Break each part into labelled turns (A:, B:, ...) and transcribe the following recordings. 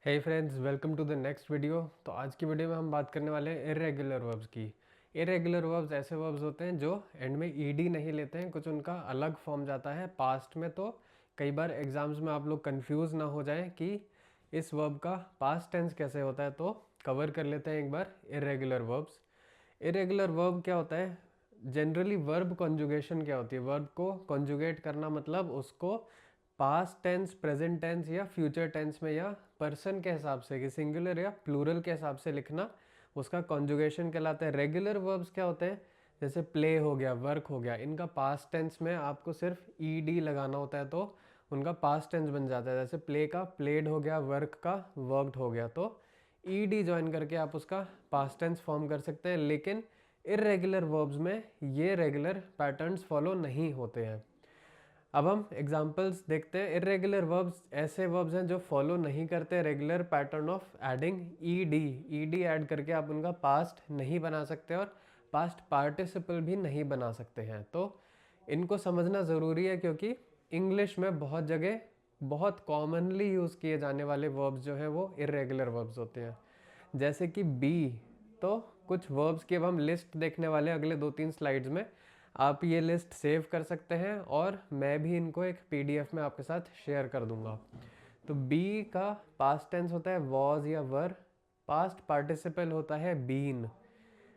A: Hey friends, welcome to the next video. तो आज की वीडियो में हम बात करने वाले हैं इरेगुलर वर्ब्स की। इरेगुलर वर्ब्स ऐसे वर्ब्स होते हैं जो एंड में ईडी नहीं लेते हैं, कुछ उनका अलग फॉर्म जाता है पास्ट में। तो कई बार एग्जाम्स में आप लोग कंफ्यूज ना हो जाएं कि इस वर्ब का पास्ट टेंस कैसे होता है, तो कवर कर लेते हैं एक बार इरेगुलर वर्ब्स। इरेगुलर वर्ब क्या होता है? जनरली वर्ब कॉन्जुगेशन क्या होती है? वर्ब को कॉन्जुगेट करना मतलब उसको पास्ट टेंस, प्रेजेंट टेंस या फ्यूचर टेंस में या पर्सन के हिसाब से कि सिंगुलर या प्लूरल के हिसाब से लिखना, उसका कॉन्जुगेशन कहलाता है। रेगुलर वर्ब्स क्या होते हैं? जैसे प्ले हो गया, वर्क हो गया, इनका पास्ट टेंस में आपको सिर्फ ईडी लगाना होता है तो उनका पास्ट टेंस बन जाता है। जैसे प्ले का प्लेड हो गया, वर्क का वर्कड हो गया, तो ईडी ज्वाइन करके आप उसका पास्ट टेंस फॉर्म कर सकते हैं। लेकिन इरेगुलर वर्ब्स में ये रेगुलर पैटर्न्स फॉलो नहीं होते हैं। अब हम एग्जांपल्स देखते हैं। इरेगुलर वर्ब्स ऐसे वर्ब्स हैं जो फॉलो नहीं करते regular pattern of adding ED. ED add करके आप उनका पास्ट नहीं बना सकते और पास्ट पार्टिसिपल भी नहीं बना सकते हैं। तो इनको समझना ज़रूरी है क्योंकि इंग्लिश में बहुत जगह बहुत कॉमनली यूज़ किए जाने वाले वर्ब्स जो हैं वो इरेगुलर वर्ब्स होते हैं। जैसे कि बी, तो कुछ वर्ब्स की अब हम लिस्ट देखने वाले हैं अगले 2-3 स्लाइड्स में। आप ये लिस्ट सेव कर सकते हैं और मैं भी इनको एक पीडीएफ में आपके साथ शेयर कर दूंगा। तो बी का पास्ट टेंस होता है वॉज या वर। पास्ट पार्टिसिपल होता है बीन।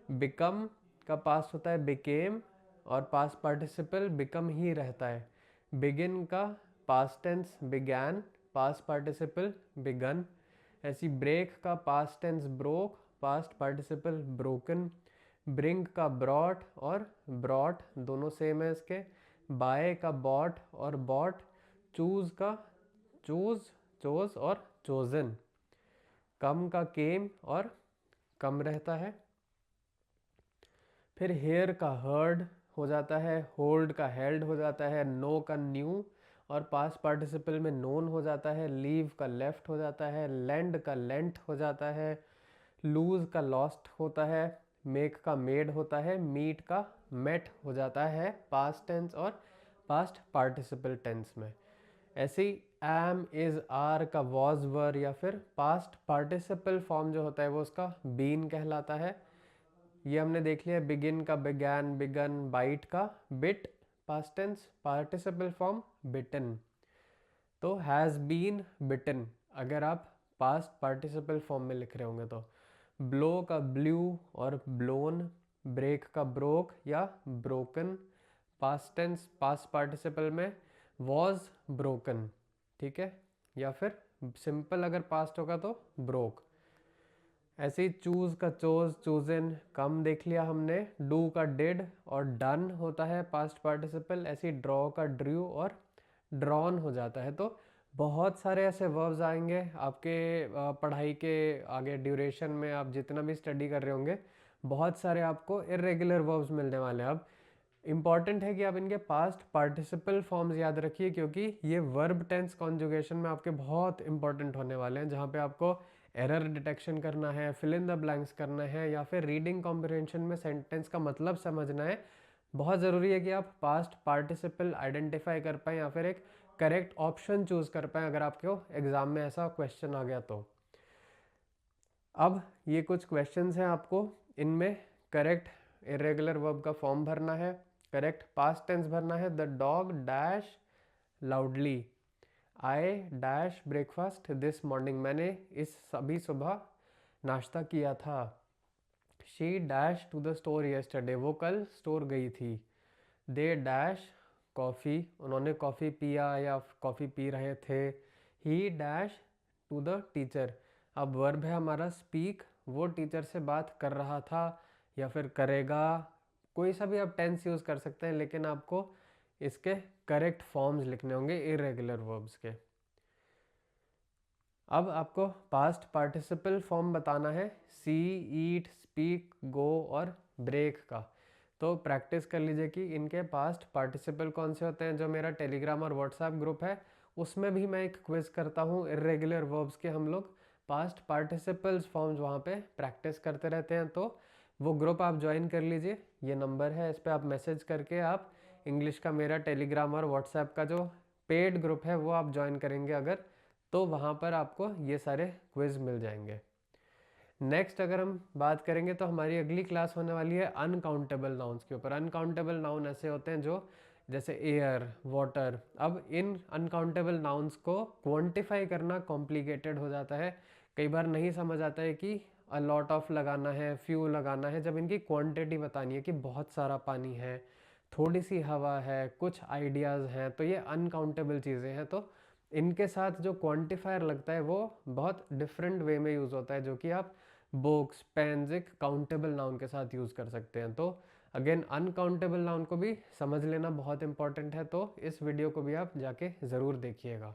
A: बिकम का पास्ट होता है बिकेम और पास्ट पार्टिसिपल बिकम ही रहता है। बिगिन का past tense began, past participle begun. ऐसी ब्रेक का past tense broke, past participle broken. Bring का ब्रॉट और ब्रॉट दोनों सेम है इसके। बाय का बॉट और बॉट। चूज का चूज, चोज और चोजन। कम का केम और कम रहता है। फिर हेयर का हर्ड हो जाता है, होल्ड का हेल्ड हो जाता है, नो का न्यू और पास्ट पार्टिसिपल में नोन हो जाता है। लीव का लेफ्ट हो जाता है, लैंड का लेंट हो जाता है, लूज का लॉस्ट होता है, मेक का मेड होता है, मीट का मेट हो जाता है पास्ट टेंस और पास्ट पार्टिसिपल टेंस में। ऐसे ही एम, इज, आर का वॉज, वर या फिर पास्ट पार्टिसिपल फॉर्म जो होता है वो उसका बीन कहलाता है। ये हमने देख लिया। बिगिन का बिगैन, बिगन। बाइट का bit, past tense participle form bitten. तो हैज़ बीन बिटन अगर आप पास्ट पार्टिसिपल फॉर्म में लिख रहे होंगे तो। ब्लो का ब्लू और ब्लोन। ब्रेक का ब्रोक या broken. Past tense past participle में वॉज ब्रोकन, ठीक है, या फिर सिंपल अगर पास्ट होगा तो ब्रोक। ऐसे ही चूज का चोज, चूजन। कम देख लिया हमने। डू का डिड और डन होता है पास्ट पार्टिसिपल। ऐसे ही ड्रॉ का ड्रू और ड्रॉन हो जाता है। तो बहुत सारे ऐसे वर्ब्स आएंगे आपके पढ़ाई के आगे ड्यूरेशन में, आप जितना भी स्टडी कर रहे होंगे बहुत सारे आपको इरेगुलर वर्ब्स मिलने वाले हैं। अब इम्पॉर्टेंट है कि आप इनके पास्ट पार्टिसिपल फॉर्म्स याद रखिए क्योंकि ये वर्ब टेंस कॉन्जुगेशन में आपके बहुत इंपॉर्टेंट होने वाले हैं, जहाँ पे आपको एरर डिटेक्शन करना है, फिल इन द ब्लैंक्स करना है या फिर रीडिंग कॉम्प्रिहेंशन में सेंटेंस का मतलब समझना है। बहुत ज़रूरी है कि आप पास्ट पार्टिसिपल आइडेंटिफाई कर पाएँ या फिर एक करेक्ट ऑप्शन चूज कर पाएँ अगर आपको एग्जाम में ऐसा क्वेश्चन आ गया तो। अब ये कुछ क्वेश्चंस हैं, आपको इनमें करेक्ट इरेगुलर वर्ब का फॉर्म भरना है, करेक्ट पास्ट टेंस भरना है। The dog dash loudly. I dash breakfast this morning, मैंने इस अभी सुबह नाश्ता किया था। She dash to the store yesterday, वो कल स्टोर गई थी। दे डैश कॉफ़ी, उन्होंने कॉफ़ी पिया या कॉफ़ी पी रहे थे। He dash to the teacher, अब वर्ब है हमारा स्पीक, वो टीचर से बात कर रहा था या फिर करेगा। कोई सा भी आप टेंस यूज़ कर सकते हैं लेकिन आपको इसके करेक्ट फॉर्म्स लिखने होंगे इरेगुलर वर्ब्स के। अब आपको पास्ट पार्टिसिपल फॉर्म बताना है सी, ईट, स्पीक, गो और ब्रेक का। तो प्रैक्टिस कर लीजिए कि इनके पास्ट पार्टिसिपल कौन से होते हैं। जो मेरा टेलीग्राम और व्हाट्सएप ग्रुप है उसमें भी मैं एक क्विज करता हूँ इरेगुलर वर्ब्स के। हम लोग पास्ट पार्टिसिपल्स फॉर्म्स वहाँ पे प्रैक्टिस करते रहते हैं, तो वो ग्रुप आप ज्वाइन कर लीजिए। ये नंबर है, इस पर आप मैसेज करके आप इंग्लिश का मेरा टेलीग्राम और व्हाट्सएप का जो पेड ग्रुप है वो आप ज्वाइन करेंगे अगर, तो वहाँ पर आपको ये सारे क्विज मिल जाएंगे। नेक्स्ट अगर हम बात करेंगे तो हमारी अगली क्लास होने वाली है अनकाउंटेबल नाउन्स के ऊपर। अनकाउंटेबल नाउन ऐसे होते हैं जो जैसे एयर, वाटर। अब इन अनकाउंटेबल नाउन्स को क्वांटिफाई करना कॉम्प्लिकेटेड हो जाता है, कई बार नहीं समझ आता है कि अ लॉट ऑफ लगाना है, फ्यू लगाना है, जब इनकी क्वांटिटी बतानी है कि बहुत सारा पानी है, थोड़ी सी हवा है, कुछ आइडियाज़ हैं, तो ये अनकाउंटेबल चीज़ें हैं। तो इनके साथ जो क्वांटिफायर लगता है वो बहुत डिफरेंट वे में यूज़ होता है, जो कि आप बुक्स, पेन्स एक काउंटेबल नाउन के साथ यूज़ कर सकते हैं। तो अगेन अनकाउंटेबल नाउन को भी समझ लेना बहुत इंपॉर्टेंट है, तो इस वीडियो को भी आप जाके ज़रूर देखिएगा।